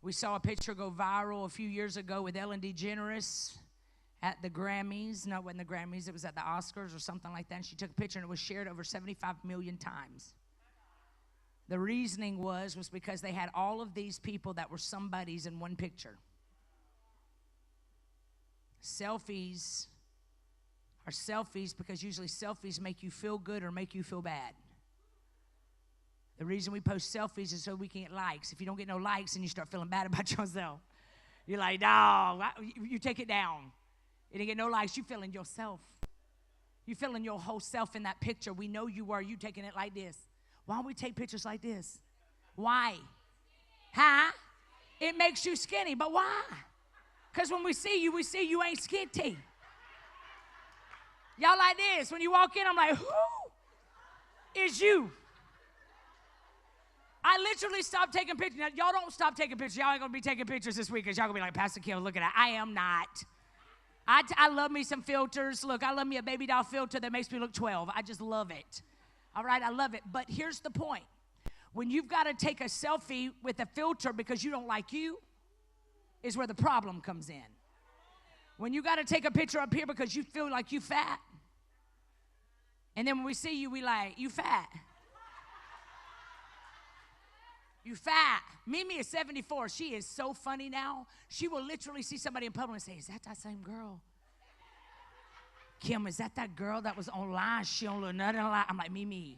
We saw a picture go viral a few years ago with Ellen DeGeneres at the Grammys. No, it wasn't the Grammys. It was at the Oscars or something like that. And she took a picture, and it was shared over 75 million times. The reasoning was because they had all of these people that were somebodies in one picture. Selfies are selfies because usually selfies make you feel good or make you feel bad. The reason we post selfies is so we can get likes. If you don't get no likes, then you start feeling bad about yourself. You're like, no, you take it down. You didn't get no likes. You feeling yourself. You feeling your whole self in that picture. We know you are. You taking it like this. Why don't we take pictures like this? Why? Huh? It makes you skinny, but why? Because when we see you ain't skinty. Y'all like this. When you walk in, I'm like, who is you? I literally stopped taking pictures. Now, y'all don't stop taking pictures. Y'all ain't going to be taking pictures this week because y'all going to be like, Pastor Kim, look at that. I am not. I love me some filters. Look, I love me a baby doll filter that makes me look 12. I just love it. All right, I love it. But here's the point. When you've got to take a selfie with a filter because you don't like you is where the problem comes in. When you got to take a picture up here because you feel like you fat. And then when we see you, we like, you fat. You fat. Mimi is 74. She is so funny now. She will literally see somebody in public and say, is that same girl? Kim, is that girl that was online? She don't look nothing like. I'm like, Mimi.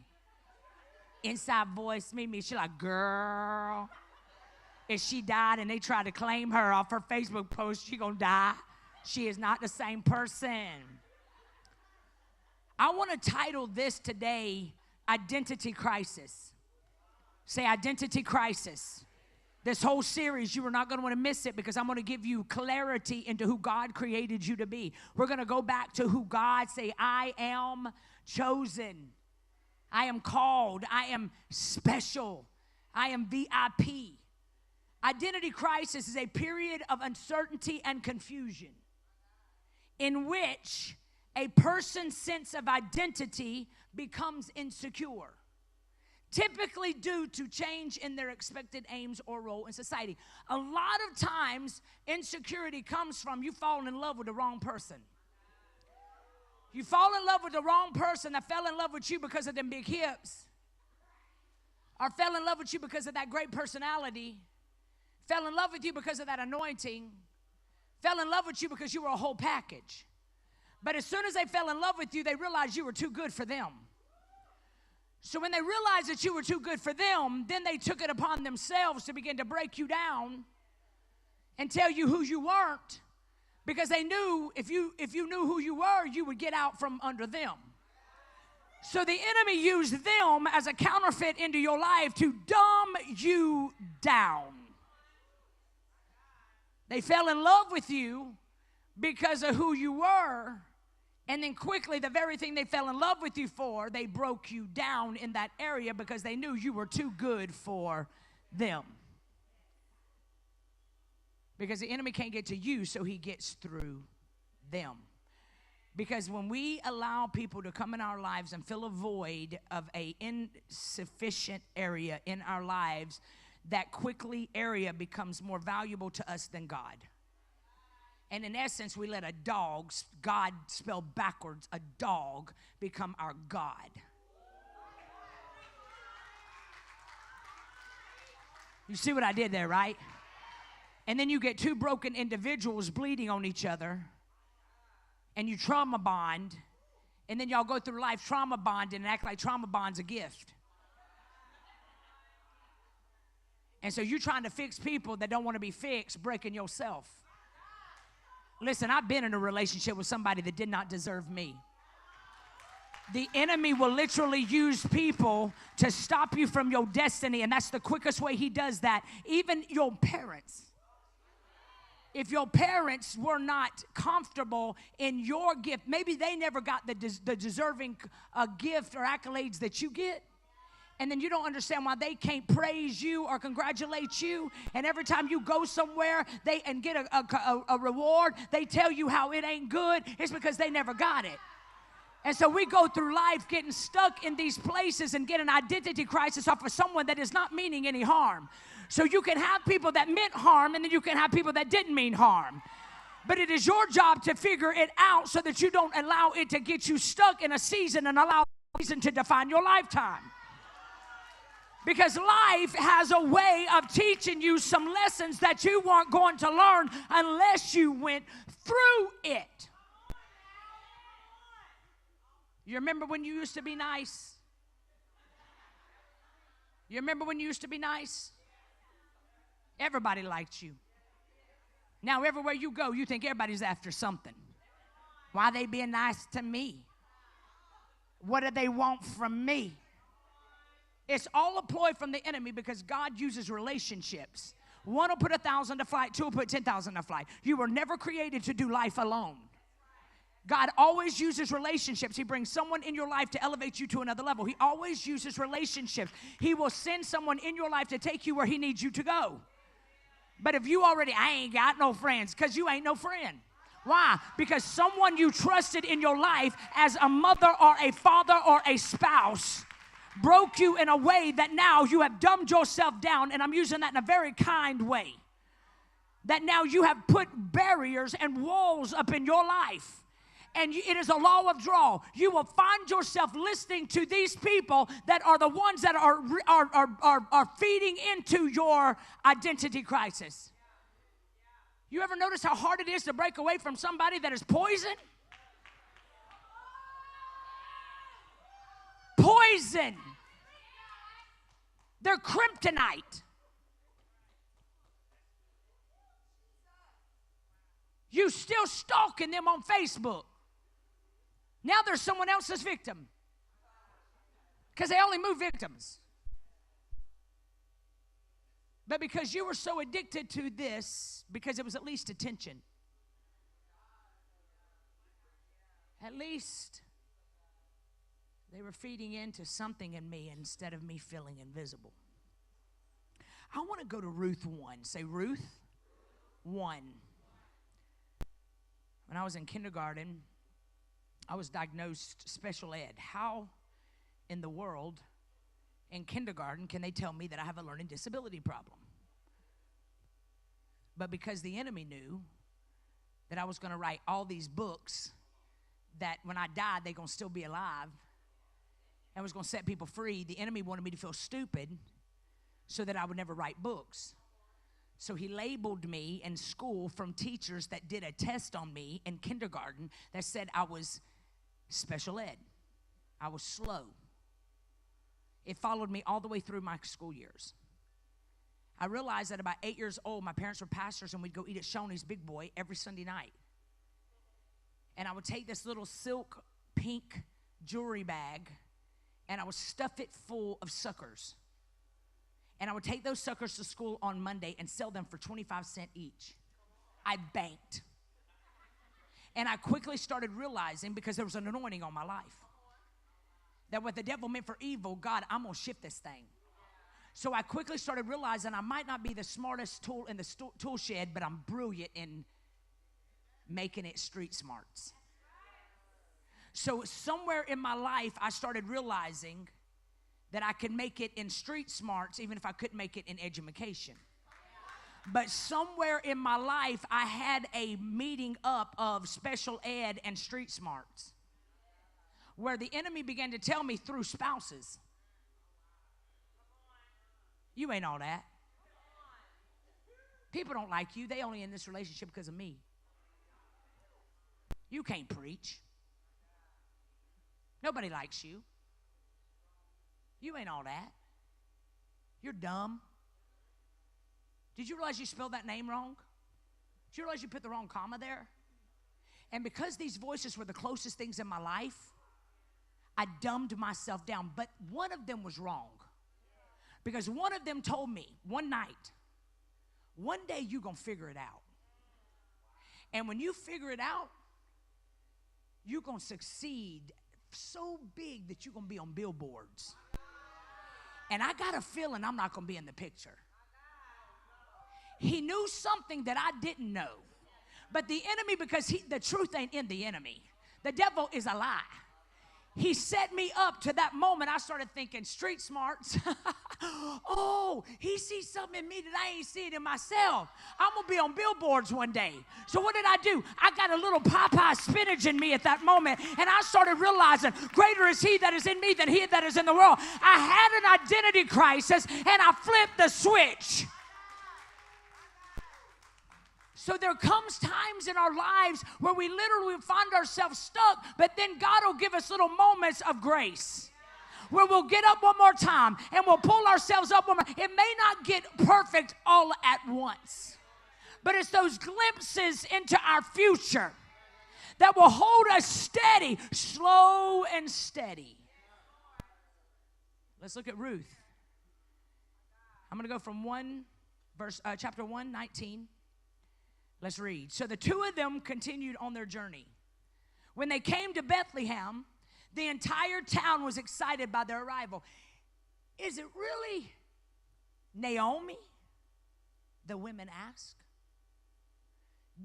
Inside voice, Mimi. She like, girl. If she died and they tried to claim her off her Facebook post, she gonna die. She is not the same person. I want to title this today, Identity Crisis. Say identity crisis. This whole series, you are not going to want to miss it because I'm going to give you clarity into who God created you to be. We're going to go back to who God say, I am chosen. I am called. I am special. I am VIP. Identity crisis is a period of uncertainty and confusion in which a person's sense of identity becomes insecure. Typically due to change in their expected aims or role in society. A lot of times, insecurity comes from you falling in love with the wrong person. You fall in love with the wrong person that fell in love with you because of them big hips, or fell in love with you because of that great personality, fell in love with you because of that anointing, fell in love with you because you were a whole package. But as soon as they fell in love with you, they realized you were too good for them. So when they realized that you were too good for them, then they took it upon themselves to begin to break you down and tell you who you weren't, because they knew if you knew who you were, you would get out from under them. So the enemy used them as a counterfeit into your life to dumb you down. They fell in love with you because of who you were. And then quickly, the very thing they fell in love with you for, they broke you down in that area because they knew you were too good for them. Because the enemy can't get to you, so he gets through them. Because when we allow people to come in our lives and fill a void of an insufficient area in our lives, that quickly area becomes more valuable to us than God. And in essence, we let a dog, God spelled backwards, a dog, become our God. You see what I did there, right? And then you get two broken individuals bleeding on each other, and you trauma bond, and then y'all go through life trauma bonding and act like trauma bond's a gift. And so you're trying to fix people that don't want to be fixed, breaking yourself. Listen, I've been in a relationship with somebody that did not deserve me. The enemy will literally use people to stop you from your destiny, and that's the quickest way he does that. Even your parents. If your parents were not comfortable in your gift, maybe they never got the deserving gift or accolades that you get. And then you don't understand why they can't praise you or congratulate you. And every time you go somewhere and get a reward, they tell you how it ain't good. It's because they never got it. And so we go through life getting stuck in these places and get an identity crisis off of someone that is not meaning any harm. So you can have people that meant harm, and then you can have people that didn't mean harm. But it is your job to figure it out so that you don't allow it to get you stuck in a season and allow a season to define your lifetime. Because life has a way of teaching you some lessons that you weren't going to learn unless you went through it. You remember when you used to be nice? You remember when you used to be nice? Everybody liked you. Now everywhere you go, you think everybody's after something. Why they being nice to me? What do they want from me? It's all a ploy from the enemy because God uses relationships. One will put 1,000 to flight, two will put 10,000 to flight. You were never created to do life alone. God always uses relationships. He brings someone in your life to elevate you to another level. He always uses relationships. He will send someone in your life to take you where he needs you to go. But if you already, I ain't got no friends, because you ain't no friend. Why? Because someone you trusted in your life as a mother or a father or a spouse broke you in a way that now you have dumbed yourself down, and I'm using that in a very kind way. That now you have put barriers and walls up in your life. And it is a law of draw. You will find yourself listening to these people that are the ones that are feeding into your identity crisis. You ever notice how hard it is to break away from somebody that is poison? Poison. They're kryptonite. You still stalking them on Facebook. Now they're someone else's victim. Because they only move victims. But because you were so addicted to this, because it was at least attention, at least they were feeding into something in me instead of me feeling invisible. I want to go to Ruth 1. Say Ruth 1. When I was in kindergarten, I was diagnosed special ed. How in the world in kindergarten can they tell me that I have a learning disability problem? But because the enemy knew that I was going to write all these books that when I died, they're going to still be alive and was going to set people free, the enemy wanted me to feel stupid so that I would never write books. So he labeled me in school from teachers that did a test on me in kindergarten that said I was special ed. I was slow. It followed me all the way through my school years. I realized that about 8 years old, my parents were pastors, and we'd go eat at Shoney's Big Boy every Sunday night. And I would take this little silk pink jewelry bag, and I would stuff it full of suckers. And I would take those suckers to school on Monday and sell them for 25 cents each. I banked. And I quickly started realizing, because there was an anointing on my life, that what the devil meant for evil, God, I'm going to shift this thing. So I quickly started realizing I might not be the smartest tool in the tool shed, but I'm brilliant in making it street smarts. So somewhere in my life, I started realizing that I could make it in street smarts even if I couldn't make it in education. But somewhere in my life, I had a meeting up of special ed and street smarts where the enemy began to tell me through spouses, you ain't all that. People don't like you. They only in this relationship because of me. You can't preach. Nobody likes you. You ain't all that. You're dumb. Did you realize you spelled that name wrong? Did you realize you put the wrong comma there? And because these voices were the closest things in my life, I dumbed myself down. But one of them was wrong. Because one of them told me one night, one day you're going to figure it out. And when you figure it out, you're going to succeed so big that you're going to be on billboards. And I got a feeling I'm not going to be in the picture. He knew something that I didn't know. But the enemy, because the truth ain't in the enemy. The devil is a lie. He set me up to that moment. I started thinking street smarts. Oh, he sees something in me that I ain't seeing in myself. I'm going to be on billboards one day. So what did I do? I got a little Popeye spinach in me at that moment, and I started realizing greater is he that is in me than he that is in the world. I had an identity crisis, and I flipped the switch. So there comes times in our lives where we literally find ourselves stuck, but then God will give us little moments of grace where we'll get up one more time and we'll pull ourselves up one more. It may not get perfect all at once, but it's those glimpses into our future that will hold us steady, slow and steady. Let's look at Ruth. I'm going to go from chapter 1, 19. Let's read. So the two of them continued on their journey. When they came to Bethlehem, the entire town was excited by their arrival. Is it really Naomi? The women asked.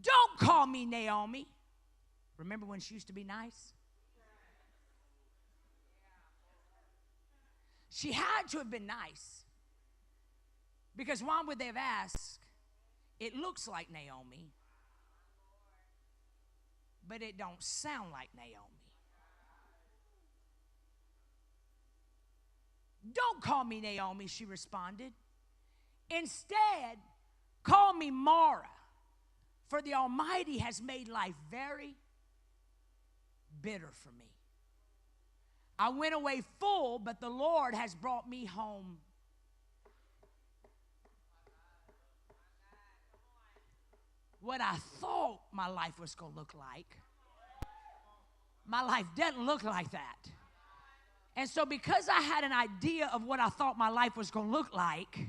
Don't call me Naomi. Remember when she used to be nice? She had to have been nice. Because why would they have asked? It looks like Naomi, but it don't sound like Naomi. Don't call me Naomi, she responded. Instead, call me Mara, for the Almighty has made life very bitter for me. I went away full, but the Lord has brought me home. What I thought my life was going to look like, my life doesn't look like that. And so because I had an idea of what I thought my life was going to look like,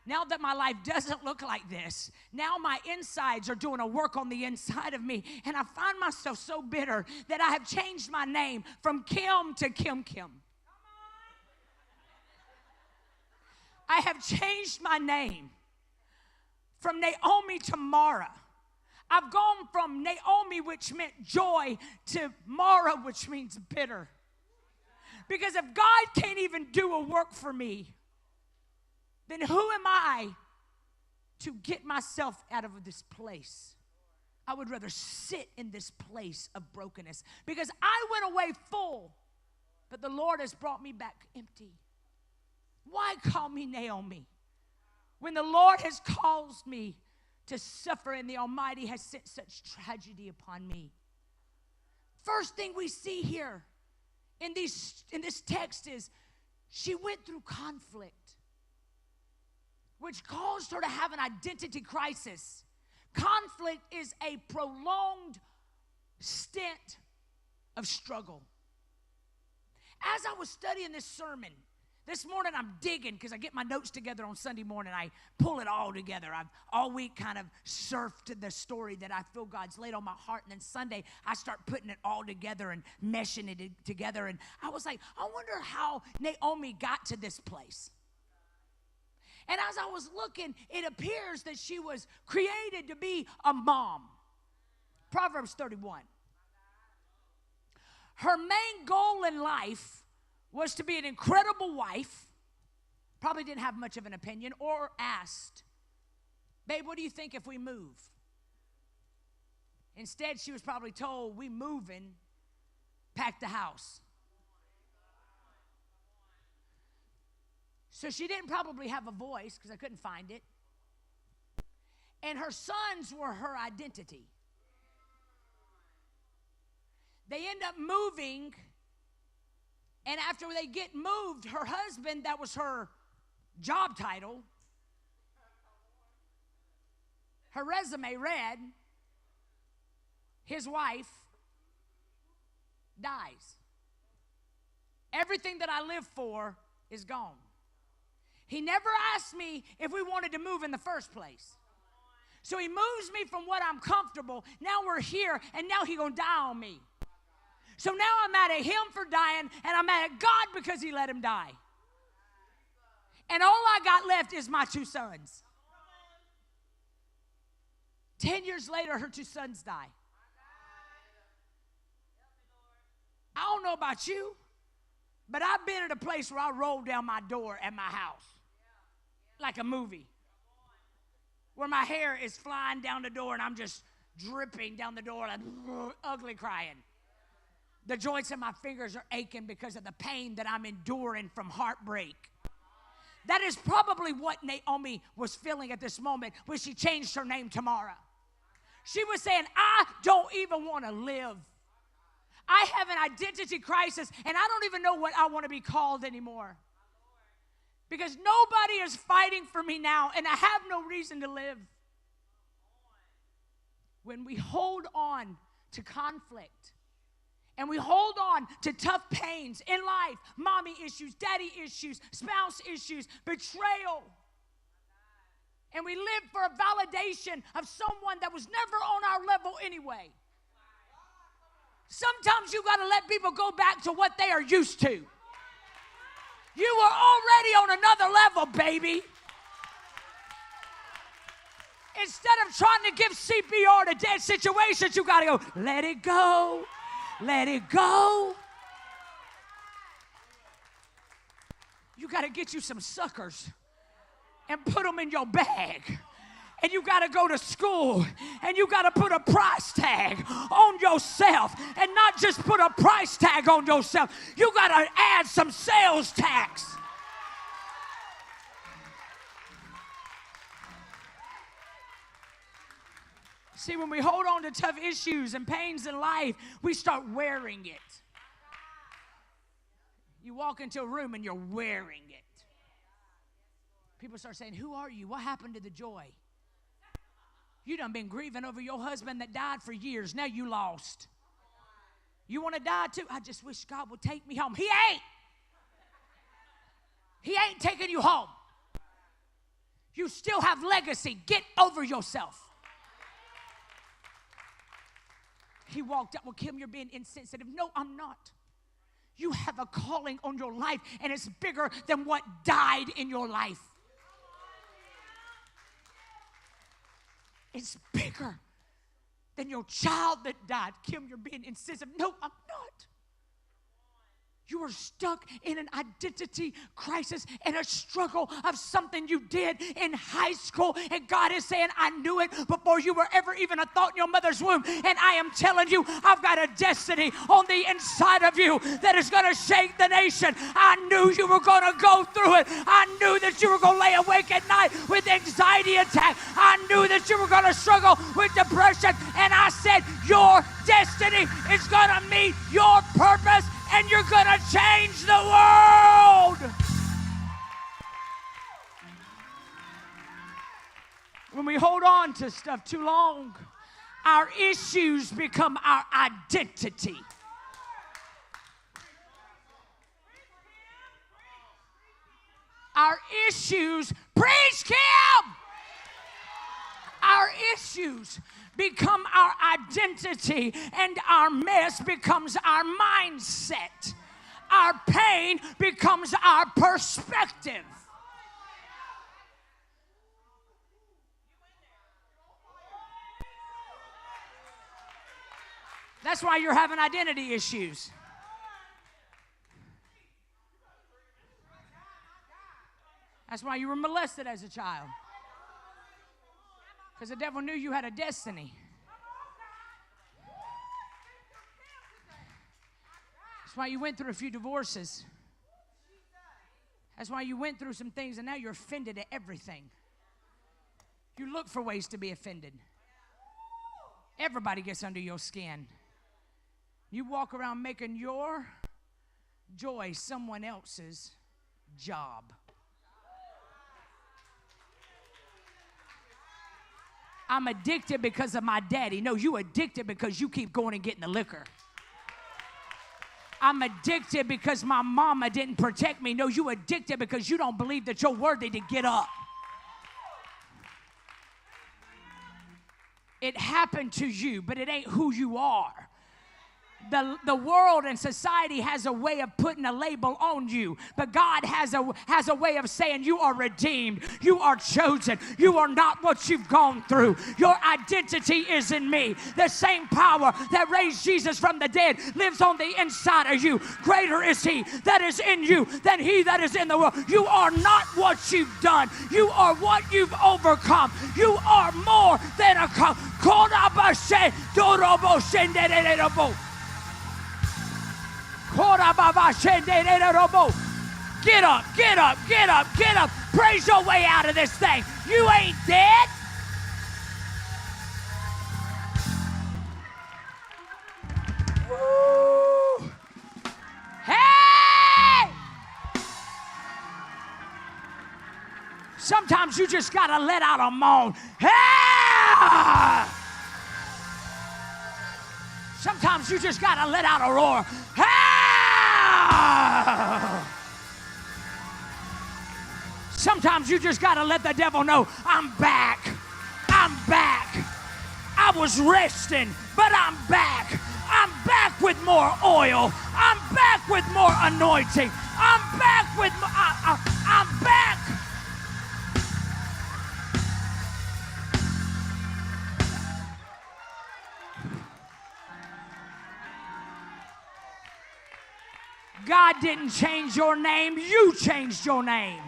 now that my life doesn't look like this, now my insides are doing a work on the inside of me, and I find myself so bitter that I have changed my name from Kim to Kim. I have changed my name from Naomi to Mara. I've gone from Naomi, which meant joy, to Mara, which means bitter. Because if God can't even do a work for me, then who am I to get myself out of this place? I would rather sit in this place of brokenness because I went away full, but the Lord has brought me back empty. Why call me Naomi when the Lord has caused me to suffer and the Almighty has sent such tragedy upon me? First thing we see here in this text is she went through conflict, which caused her to have an identity crisis. Conflict is a prolonged stint of struggle. As I was studying this sermon, this morning I'm digging because I get my notes together on Sunday morning. I pull it all together. I've all week kind of surfed the story that I feel God's laid on my heart. And then Sunday I start putting it all together and meshing it together. And I was like, I wonder how Naomi got to this place. And as I was looking, it appears that she was created to be a mom. Proverbs 31. Her main goal in life was to be an incredible wife. Probably didn't have much of an opinion or asked, babe, what do you think if we move? Instead, she was probably told, we moving, pack the house. So she didn't probably have a voice because I couldn't find it. And her sons were her identity. They end up moving, and after they get moved, her husband, that was her job title, her resume read, his wife dies. Everything that I live for is gone. He never asked me if we wanted to move in the first place. So he moves me from what I'm comfortable. Now we're here, and now he's going to die on me. So now I'm mad at him for dying, and I'm mad at God because he let him die. And all I got left is my two sons. 10 years later, her two sons die. I don't know about you, But I've been at a place where I roll down my door at my house like a movie, where my hair is flying down the door and I'm just dripping down the door like ugly crying. The joints in my fingers are aching because of the pain that I'm enduring from heartbreak. That is probably what Naomi was feeling at this moment when she changed her name to Mara. She was saying, I don't even want to live. I have an identity crisis, and I don't even know what I want to be called anymore. Because nobody is fighting for me now, and I have no reason to live. When we hold on to conflict, and we hold on to tough pains in life, mommy issues, daddy issues, spouse issues, betrayal, and we live for a validation of someone that was never on our level anyway. Sometimes you got to let people go back to what they are used to. You were already on another level, baby. Instead of trying to give CPR to dead situations, you got to go, let it go, let it go. You got to get you some suckers and put them in your bag. And you got to go to school, and you got to put a price tag on yourself, and not just put a price tag on yourself. You got to add some sales tax. See, when we hold on to tough issues and pains in life, we start wearing it. You walk into a room and you're wearing it. People start saying, who are you? What happened to the joy? You done been grieving over your husband that died for years. Now you lost. You want to die too? I just wish God would take me home. He ain't. He ain't taking you home. You still have legacy. Get over yourself. He walked out. Well, Kim, you're being insensitive. No, I'm not. You have a calling on your life, and it's bigger than what died in your life. It's bigger than your child that died. Kim, you're being insensitive. No, I'm not. You are stuck in an identity crisis and a struggle of something you did in high school. And God is saying, I knew it before you were ever even a thought in your mother's womb. And I am telling you, I've got a destiny on the inside of you that is going to shake the nation. I knew you were going to go through it. I knew that you were going to lay awake at night with anxiety attack. I knew that you were going to struggle with depression. And I said, your destiny is going to meet your purpose. And you're going to change the world. When we hold on to stuff too long, our issues become our identity. Our issues, preach, Kim! Our issues become our identity, and our mess becomes our mindset. Our pain becomes our perspective. That's why you're having identity issues. That's why you were molested as a child. Because the devil knew you had a destiny. That's why you went through a few divorces. That's why you went through some things, and now you're offended at everything. You look for ways to be offended. Everybody gets under your skin. You walk around making your joy someone else's job. I'm addicted because of my daddy. No, you addicted because you keep going and getting the liquor. I'm addicted because my mama didn't protect me. No, you addicted because you don't believe that you're worthy to get up. It happened to you, but it ain't who you are. The world and society has a way of putting a label on you, but God has a way of saying you are redeemed, you are chosen, you are not what you've gone through. Your identity is in me. The same power that raised Jesus from the dead lives on the inside of you. Greater is he that is in you than he that is in the world. You are not what you've done. You are what you've overcome. You are more than a Get up, get up, get up, get up. Praise your way out of this thing. You ain't dead. Woo. Hey! Sometimes you just got to let out a moan. Hey! Sometimes you just got to let out a roar. Hey! Sometimes you just got to let the devil know, I'm back. I'm back. I was resting, but I'm back. I'm back with more oil. I'm back with more anointing. I'm back with more, I'm back. God didn't change your name. You changed your name.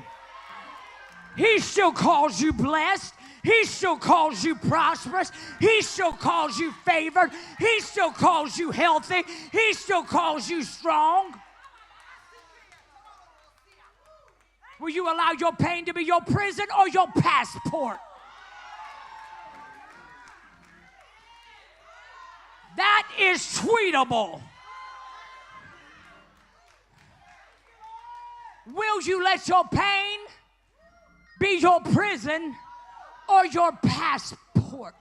He still calls you blessed. He still calls you prosperous. He still calls you favored. He still calls you healthy. He still calls you strong. Will you allow your pain to be your prison or your passport? That is tweetable. Will you let your pain be your prison or your passport?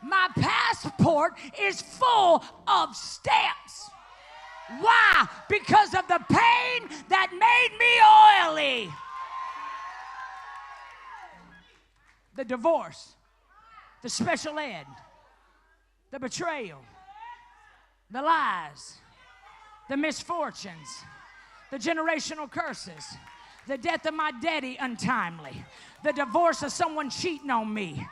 My passport is full of stamps. Why? Because of the pain that made me oily. The divorce, the special ed, the betrayal, the lies, the misfortunes, the generational curses, the death of my daddy untimely, the divorce of someone cheating on me.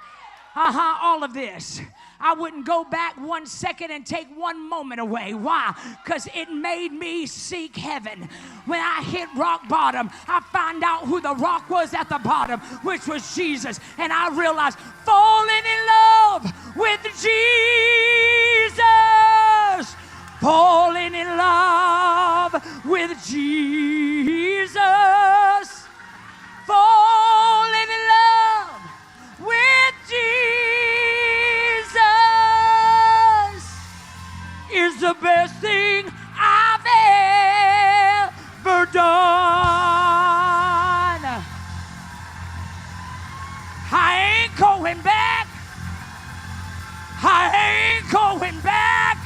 All of this. I wouldn't go back 1 second and take one moment away. Why? Because it made me seek heaven. When I hit rock bottom, I found out who the rock was at the bottom, which was Jesus. And I realized falling in love with Jesus. Falling in love with Jesus. Falling in love with Jesus is the best thing I've ever done. I ain't going back. I ain't going back.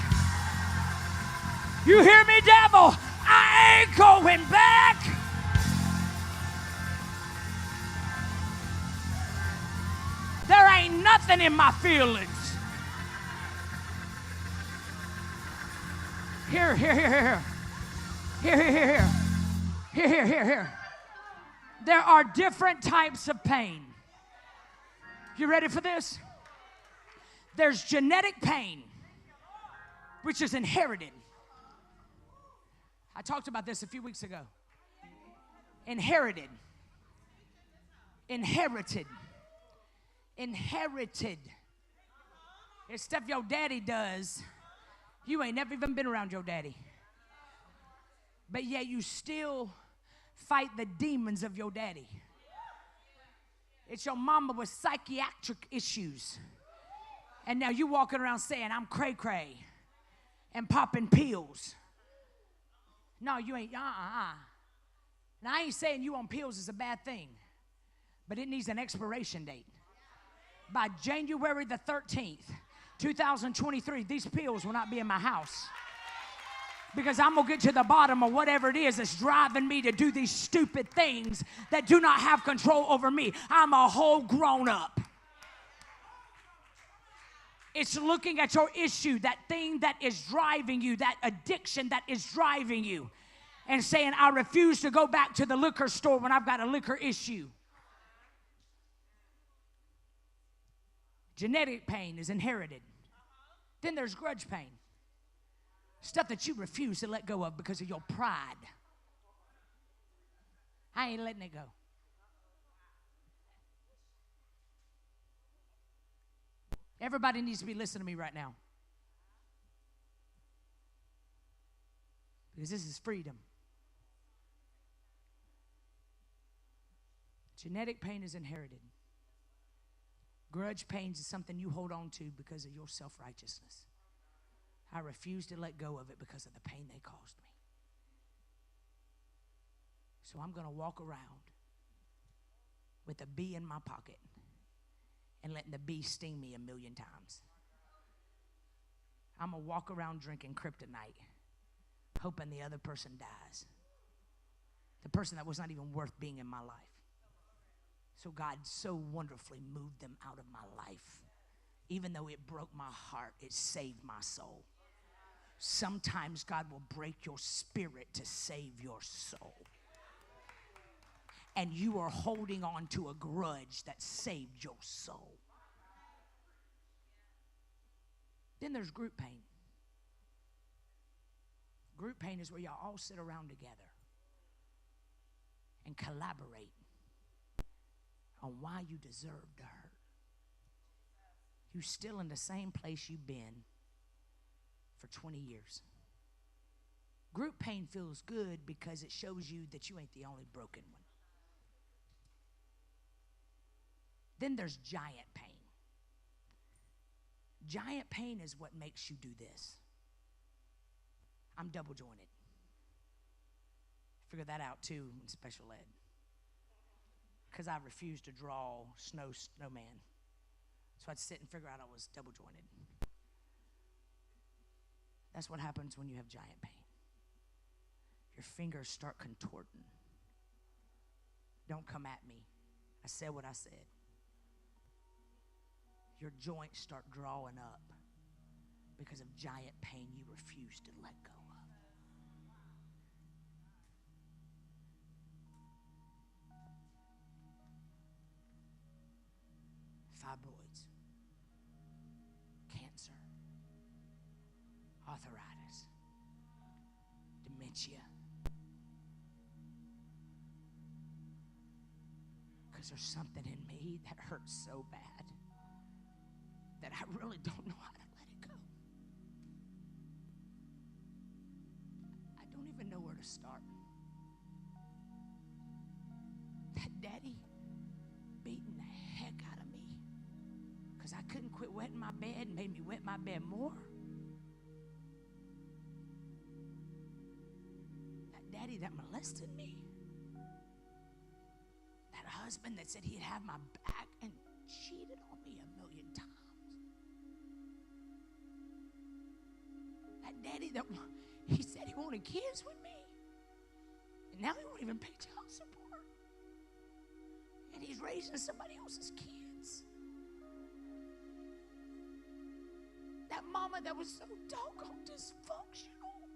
You hear me, devil? I ain't going back. There ain't nothing in my feelings. Here. There are different types of pain. You ready for this? There's genetic pain, which is inherited. I talked about this a few weeks ago. Inherited. It's stuff your daddy does. You ain't never even been around your daddy. But yet you still fight the demons of your daddy. It's your mama with psychiatric issues. And now you walking around saying, I'm cray-cray and popping pills. No, you ain't. Now, I ain't saying you on pills is a bad thing, but it needs an expiration date. By January the 13th, 2023, these pills will not be in my house. Because I'm going to get to the bottom of whatever it is that's driving me to do these stupid things that do not have control over me. I'm a whole grown up. It's looking at your issue, that thing that is driving you, that addiction that is driving you, and saying, I refuse to go back to the liquor store when I've got a liquor issue. Genetic pain is inherited. Then there's grudge pain. Stuff that you refuse to let go of because of your pride. I ain't letting it go. Everybody needs to be listening to me right now. Because this is freedom. Genetic pain is inherited. Grudge pains is something you hold on to because of your self-righteousness. I refuse to let go of it because of the pain they caused me. So I'm going to walk around with a bee in my pocket and letting the bee sting me 1,000,000 times. I'm going to walk around drinking kryptonite, hoping the other person dies. The person that was not even worth being in my life. So God so wonderfully moved them out of my life. Even though it broke my heart, it saved my soul. Sometimes God will break your spirit to save your soul. And you are holding on to a grudge that saved your soul. Then there's group pain. Group pain is where y'all all sit around together and collaborate on why you deserve to hurt. You're still in the same place you've been for 20 years. Group pain feels good because it shows you that you ain't the only broken one. Then there's giant pain. Giant pain is what makes you do this. I'm double jointed. Figure that out too in special ed. Because I refused to draw snowman. So I'd sit and figure out I was double jointed. That's what happens when you have giant pain. Your fingers start contorting. Don't come at me. I said what I said. Your joints start drawing up because of giant pain you refuse to let go of. Fibroids, cancer, arthritis, dementia. Because there's something in me that hurts so bad that I really don't know how to let it go. I don't even know where to start. That daddy beating the heck out of me because I couldn't quit wetting my bed and made me wet my bed more. That daddy that molested me. That husband that said he'd have my back and cheated on me 1,000,000 times. That daddy that he said he wanted kids with me. And now he won't even pay child support. And he's raising somebody else's kids. That mama that was so doggone dysfunctional.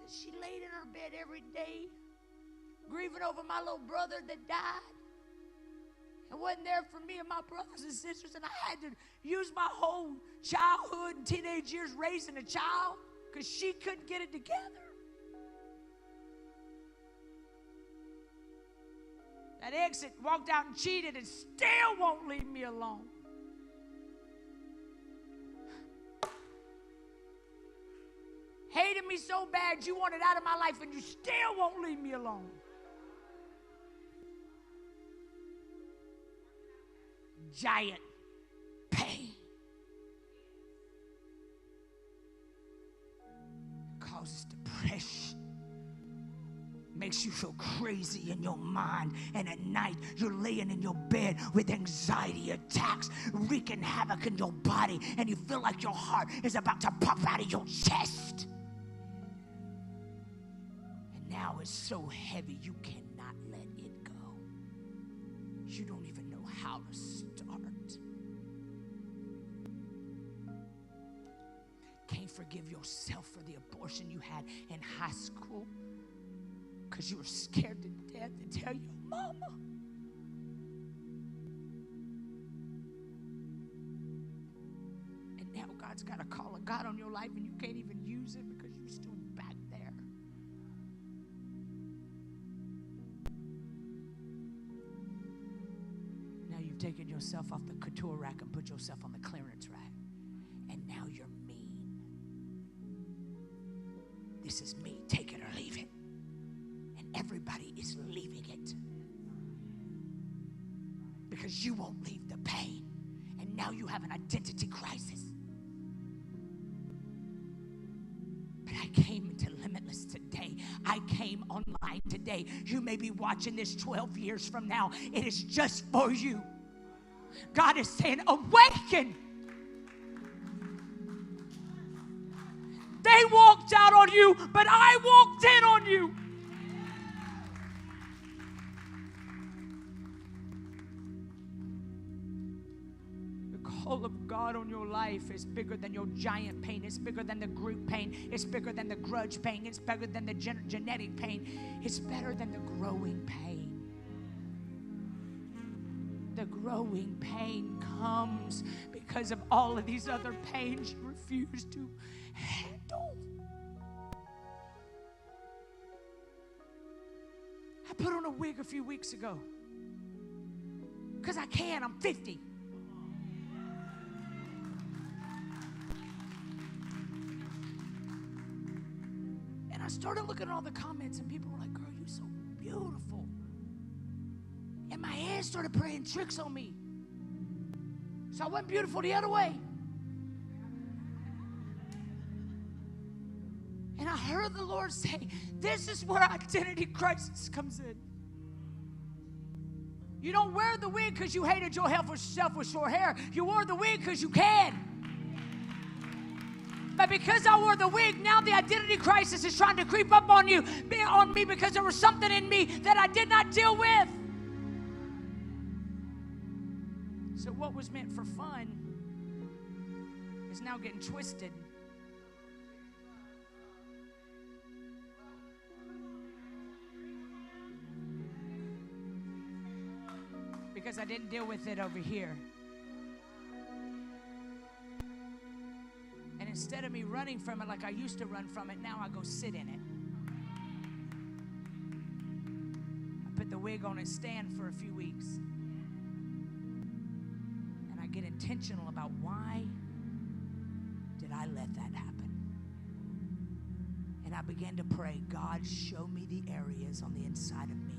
That she laid in her bed every day grieving over my little brother that died. It wasn't there for me and my brothers and sisters, and I had to use my whole childhood and teenage years raising a child because she couldn't get it together. That ex that walked out and cheated and still won't leave me alone. Hated me so bad you wanted out of my life and you still won't leave me alone. Giant pain causes depression, makes you feel crazy in your mind, and at night you're laying in your bed with anxiety attacks wreaking havoc in your body, and you feel like your heart is about to pop out of your chest. And now it's so heavy you cannot let it go. You don't even know how to start. can't forgive yourself for the abortion you had in high school because you were scared to death to tell your mama. And now God's got a call of God on your life and you can't even use it because you're still back there. Now you've taken yourself off the couture rack and put yourself on the clearance rack. And now you're mean. This is me. Take it or leave it. And everybody is leaving it. Because you won't leave the pain. And now you have an identity crisis. But I came into Limitless today. I came online today. You may be watching this 12 years from now. It is just for you. God is saying, awaken. They walked out on you, but I walked in on you. The call of God on your life is bigger than your giant pain. It's bigger than the group pain. It's bigger than the grudge pain. It's bigger than the genetic pain. It's better than the growing pain. The growing pain comes because of all of these other pains you refuse to handle. I put on a wig a few weeks ago because I can. I'm 50. And I started looking at all the comments and people were like, girl, you're so beautiful. And my head started playing tricks on me. So I went beautiful the other way. And I heard the Lord say, this is where identity crisis comes in. You don't wear the wig because you hated yourself with short hair. You wore the wig because you can. But because I wore the wig, now the identity crisis is trying to creep up on you, on me, because there was something in me that I did not deal with. So what was meant for fun is now getting twisted. Because I didn't deal with it over here. And instead of me running from it like I used to run from it, now I go sit in it. I put the wig on its stand for a few weeks. And I get intentional about why did I let that happen? And I began to pray, God, show me the areas on the inside of me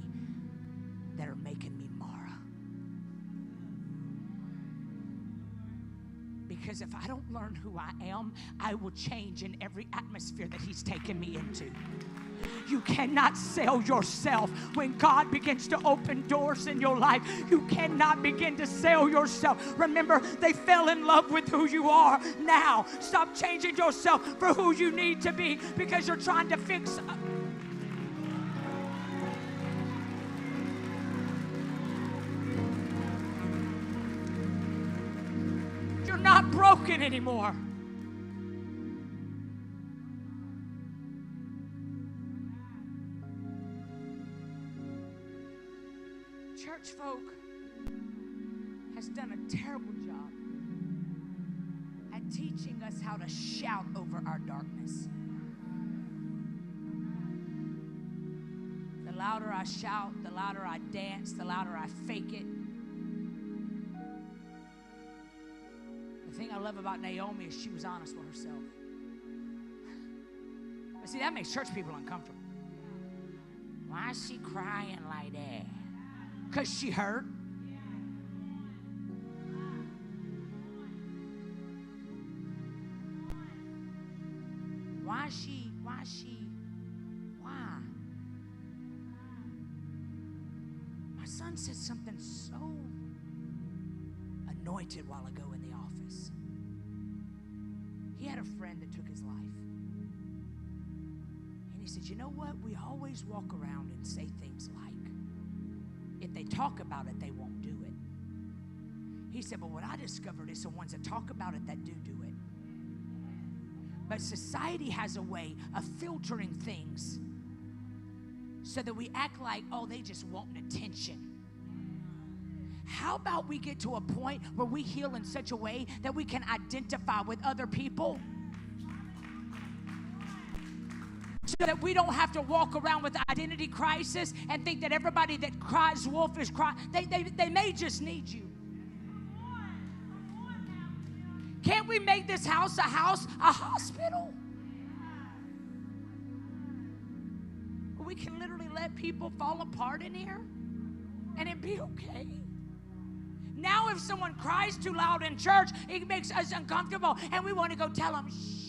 that are making me Mara. Because if I don't learn who I am, I will change in every atmosphere that He's taken me into. You cannot sell yourself when God begins to open doors in your life. You cannot begin to sell yourself. Remember, they fell in love with who you are. Now, stop changing yourself for who you need to be because you're trying to fix. You're not broken anymore. Church folk has done a terrible job at teaching us how to shout over our darkness. The louder I shout, the louder I dance, the louder I fake it. The thing I love about Naomi is she was honest with herself. But see, that makes church people uncomfortable. Why is she crying like that? Because she hurt. Why? My son said something so anointed a while ago in the office. He had a friend that took his life. And he said, you know what? We always walk around and say things like, if they talk about it, they won't do it. He said, but what I discovered is the ones that talk about it that do it. But society has a way of filtering things so that we act like, oh, they just want attention. How about we get to a point where we heal in such a way that we can identify with other people, so that we don't have to walk around with identity crisis and think that everybody that cries wolf is crying. They may just need you. Can't we make this house a hospital? We can literally let people fall apart in here and it be okay. Now if someone cries too loud in church, it makes us uncomfortable and we want to go tell them, shh.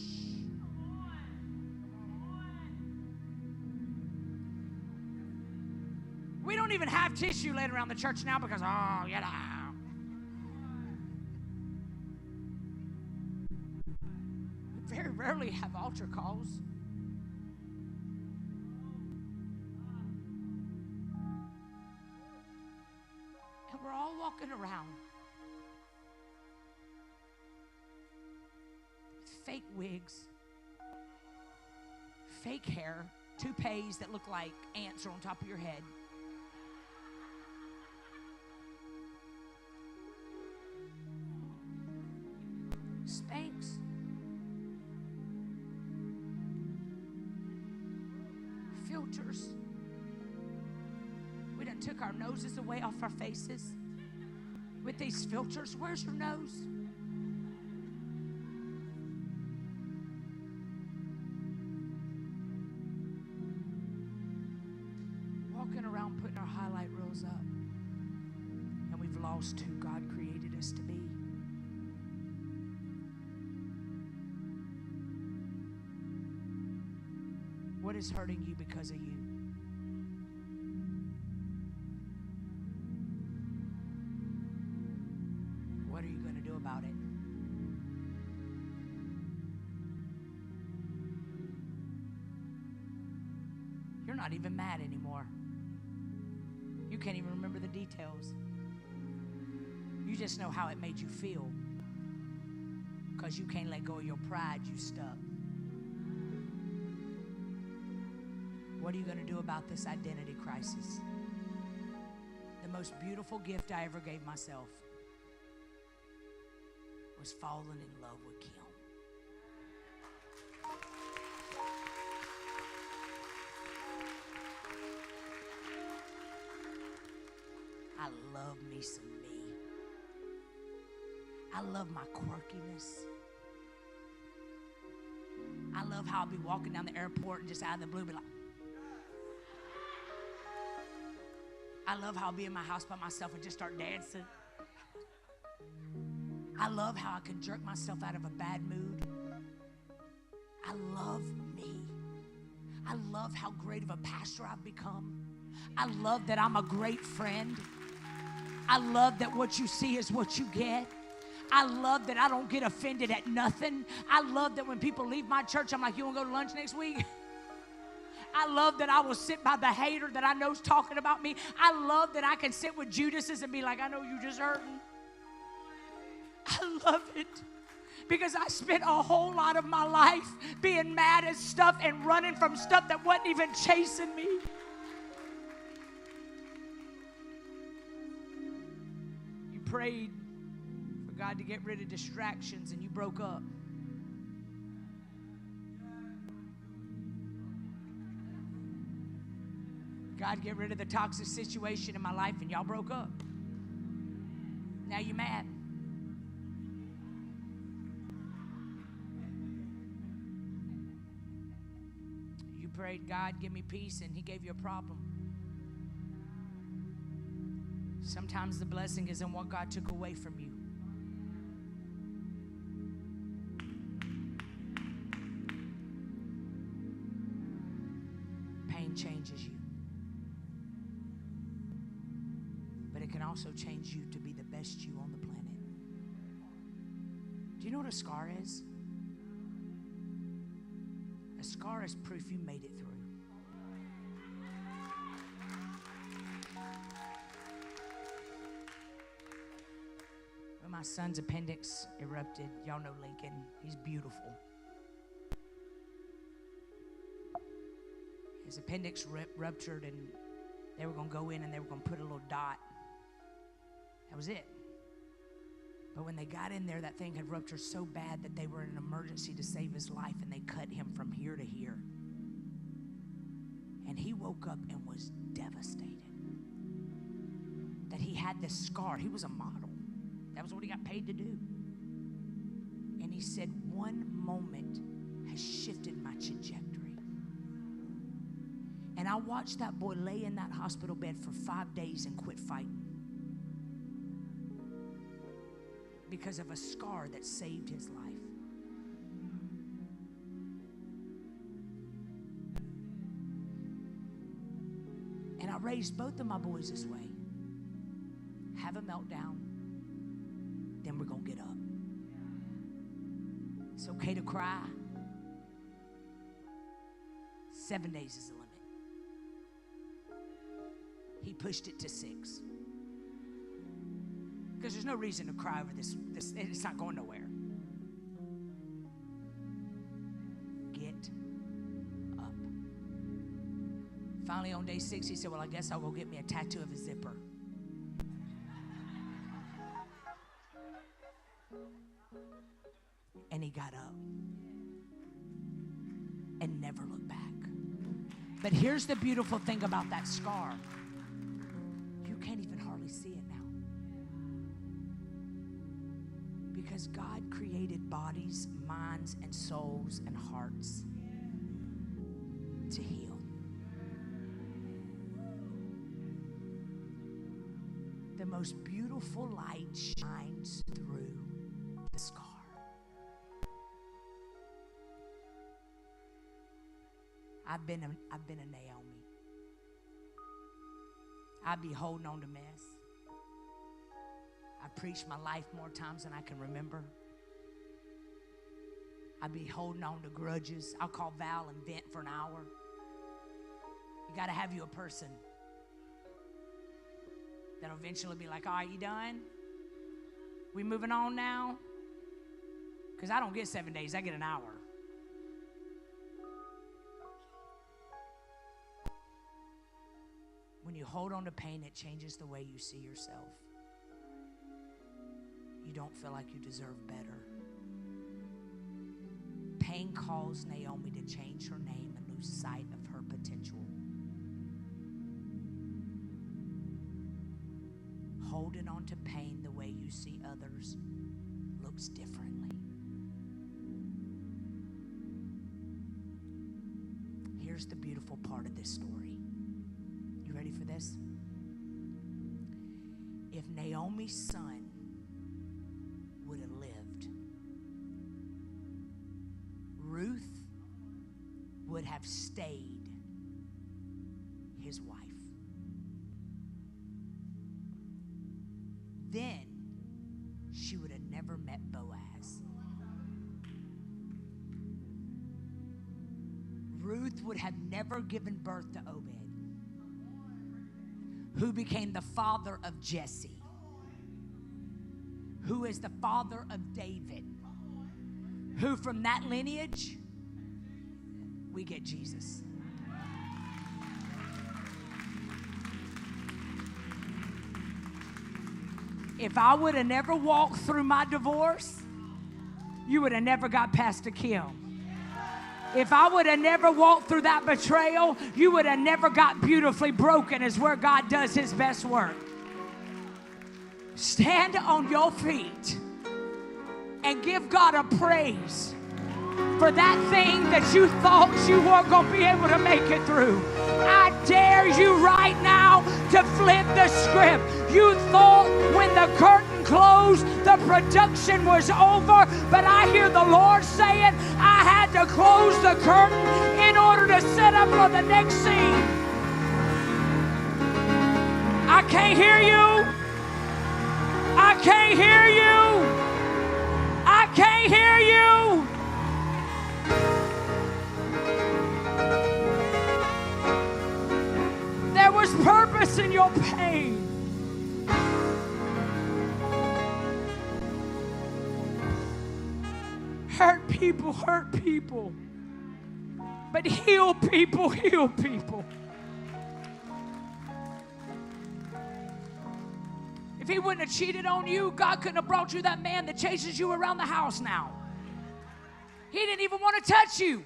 We don't even have tissue laid around the church now because, oh, you know. We very rarely have altar calls. And we're all walking around with fake wigs, fake hair, toupees that look like ants are on top of your head. Spanx. Filters. We done took our noses away off our faces with these filters. Where's your nose? Walking around putting our highlight reels up, and we've lost who God created us to be. What is hurting you because of you? What are you going to do about it? You're not even mad anymore. You can't even remember the details. You just know how it made you feel because you can't let go of your pride. You stuck. What are you going to do about this identity crisis? The most beautiful gift I ever gave myself was falling in love with Kim. I love me some me. I love my quirkiness. I love how I'll be walking down the airport and just out of the blue be like, I love how I'll be in my house by myself and just start dancing. I love how I can jerk myself out of a bad mood. I love me. I love how great of a pastor I've become. I love that I'm a great friend. I love that what you see is what you get. I love that I don't get offended at nothing. I love that when people leave my church, I'm like, you want to go to lunch next week? I love that I will sit by the hater that I know is talking about me. I love that I can sit with Judases and be like, I know you just hurting. I love it because I spent a whole lot of my life being mad at stuff and running from stuff that wasn't even chasing me. You prayed for God to get rid of distractions and you broke up. God, get rid of the toxic situation in my life, and y'all broke up. Now you're mad. You prayed, God, give me peace, and He gave you a problem. Sometimes the blessing is in what God took away from you. Pain changes you. But it can also change you to be the best you on the planet. Do you know what a scar is? A scar is proof you made it through. When my son's appendix erupted, y'all know Lincoln, he's beautiful. His appendix ruptured, and they were going to go in and they were going to put a little dot. That was it. But when they got in there, that thing had ruptured so bad that they were in an emergency to save his life, and they cut him from here to here. And he woke up and was devastated that he had this scar. He was a model. That was what he got paid to do. And he said, one moment has shifted my trajectory. And I watched that boy lay in that hospital bed for 5 days and quit fighting because of a scar that saved his life. And I raised both of my boys this way. Have a meltdown, then we're going to get up. It's okay to cry. 7 days is the limit. He pushed it to 6. Because there's no reason to cry over this. It's not going nowhere. Get up. Finally, on day 6, he said, well, I guess I'll go get me a tattoo of a zipper. And he got up and never looked back. But here's the beautiful thing about that scar. You can't even hardly see it now. Because God created bodies, minds, and souls and hearts to heal. The most beautiful light shines through the scar. I've been a Naomi. I'd be holding on to mess. I preached my life more times than I can remember. I'd be holding on to grudges. I'll call Val and vent for an hour. You got to have you a person that'll eventually be like, all right, you done? We moving on now? Because I don't get 7 days, I get an hour. When you hold on to pain, it changes the way you see yourself. You don't feel like you deserve better. Pain caused Naomi to change her name and lose sight of her potential. Holding on to pain the way you see others looks differently. Here's the beautiful part of this story. You ready for this? If Naomi's son would have lived, Ruth would have stayed his wife. Then she would have never met Boaz. Ruth would have never given birth to Obed, who became the father of Jesse, who is the father of David, who from that lineage, we get Jesus. If I would have never walked through my divorce, you would have never got Pastor Kim. If I would have never walked through that betrayal, you would have never got beautifully broken, is where God does his best work. Stand on your feet and give God a praise for that thing that you thought you weren't going to be able to make it through. I dare you right now to flip the script. You thought when the curtain closed, the production was over, but I hear the Lord saying, I had to close the curtain in order to set up for the next scene. I can't hear you. I can't hear you. I can't hear you. There was purpose in your pain. Hurt people hurt people. But heal people, heal people. If he wouldn't have cheated on you, God couldn't have brought you that man that chases you around the house now. He didn't even want to touch you.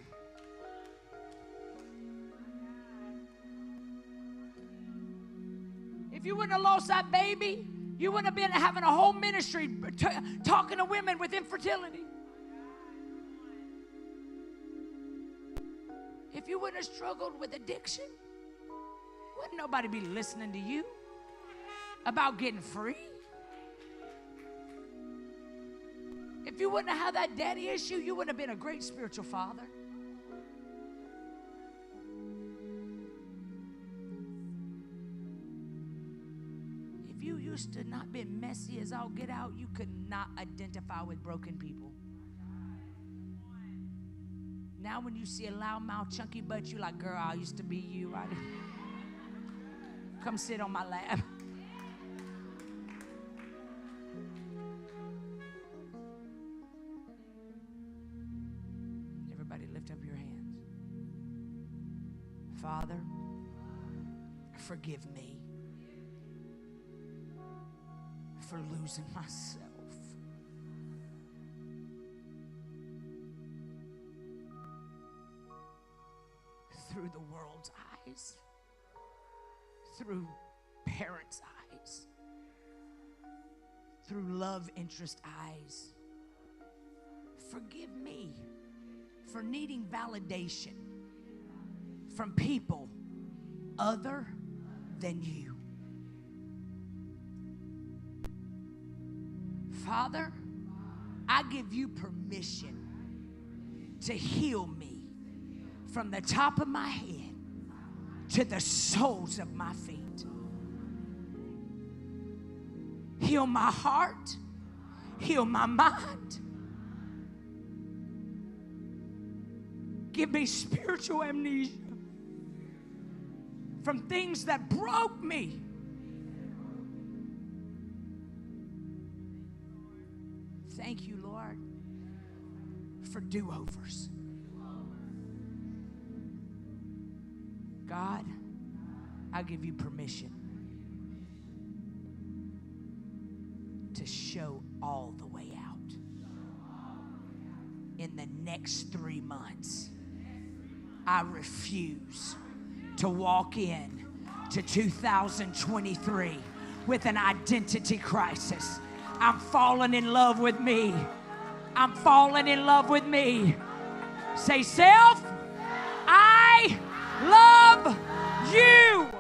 If you wouldn't have lost that baby, you wouldn't have been having a whole ministry talking to women with infertility. If you wouldn't have struggled with addiction, wouldn't nobody be listening to you about getting free? If you wouldn't have had that daddy issue, you wouldn't have been a great spiritual father. If you used to not be messy as all get out, you could not identify with broken people. Now when you see a loudmouth, chunky butt, you like, girl, I used to be you. Come sit on my lap. Everybody lift up your hands. Father, forgive me for losing myself. Through the world's eyes, through parents' eyes, through love interest eyes. Forgive me for needing validation from people other than you. Father, I give you permission to heal me from the top of my head to the soles of my feet. Heal my heart. Heal my mind. Give me spiritual amnesia from things that broke me. Thank you, Lord, for do-overs. God, I give you permission to show all the way out. In the next 3 months, I refuse to walk in to 2023 with an identity crisis. I'm falling in love with me. I'm falling in love with me. Say, self, I love you.